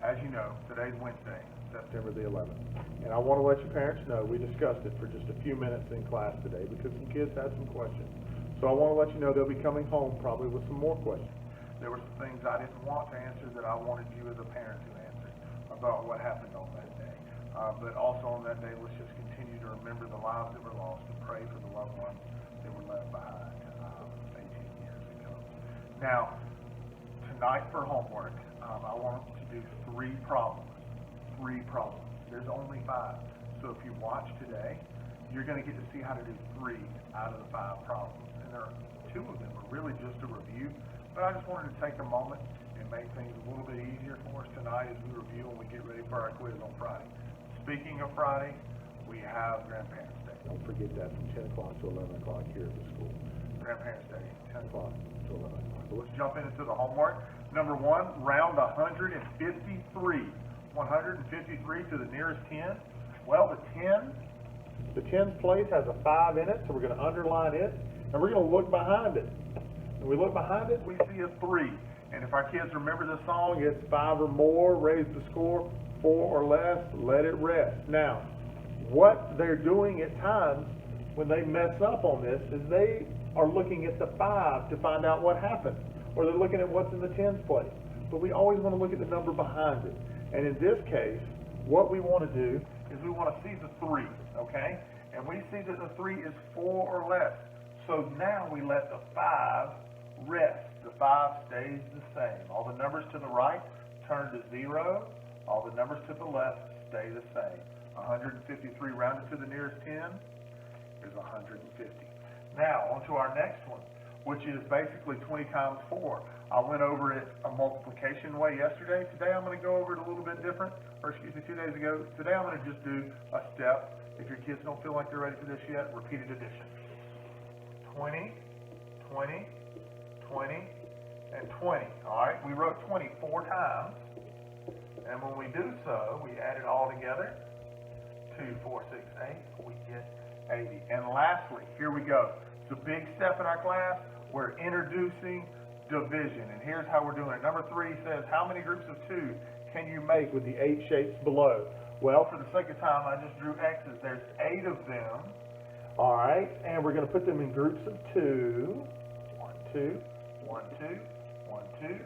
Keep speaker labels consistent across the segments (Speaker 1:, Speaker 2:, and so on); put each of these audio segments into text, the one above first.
Speaker 1: As you know, today's Wednesday, September the 11th. And I want to let your parents know, we discussed it for just a few minutes in class today because some kids had some questions. So I want to let you know they'll be coming home probably with some more questions. There were some things I didn't want to answer that I wanted you as a parent to answer about what happened on that day. But also on that day, let's just continue to remember the lives that were lost and pray for the loved ones that were left behind 18 years ago. Now, tonight for homework, I want to do three problems. There's only 5. So if you watch today, you're going to get to see how to do 3 out of the 5 problems. And there are 2 of them are really just a review, but I just wanted to take a moment and make things a little bit easier for us tonight as we review and we get ready for our quiz on Friday. Speaking of Friday, we have Grandparents' Day. Don't forget that from 10 o'clock to 11 o'clock here at the school. Grandparents' Day, 10 o'clock to 11 o'clock. So let's jump into the homework. Number 1, round 153. 153 to the nearest 10. Well, the tens place has a 5 in it, so we're going to underline it, and we're going to look behind it. When we look behind it, we see a 3. And if our kids remember the song, it's 5 or more, raise the score, 4 or less, let it rest. Now, what they're doing at times when they mess up on this is they are looking at the 5 to find out what happened, or they're looking at what's in the tens place. But we always want to look at the number behind it. And in this case, what we want to do is we want to see the 3, okay? And we see that the 3 is 4 or less. So now we let the 5 rest. The 5 stays the same. All the numbers to the right turn to 0. All the numbers to the left stay the same. 153 rounded to the nearest 10 is 150. Now, on to our next one, which is basically 20 times 4. I went over it a multiplication way yesterday. Today I'm going to go over it a little bit different, or excuse me, 2 days ago. Today I'm going to just do a step. If your kids don't feel like they're ready for this yet, repeated addition. 20, 20, 20, and 20. All right, we wrote 20 4 times. And when we do so, we add it all together. 2, 4, 6, 8, we get 80. And lastly, here we go. It's a big step in our class. We're introducing division. And here's how we're doing it. Number 3 says, how many groups of 2 can you make with the 8 shapes below? Well, for the sake of time, I just drew X's. There's 8 of them. All right, and we're going to put them in groups of 2. 1, 2, 1, 2, 1, 2,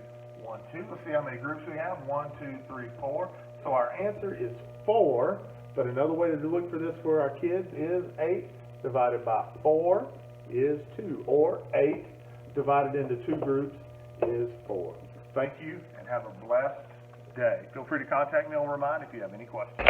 Speaker 1: 1, 2. Let's see how many groups we have. 1, 2, 3, 4. So our answer is 4. But another way to look for this for our kids is 8 divided by 4 is 2. Or 8 divided into 2 groups is 4. Thank you and have a blessed day. Feel free to contact me on Remind if you have any questions.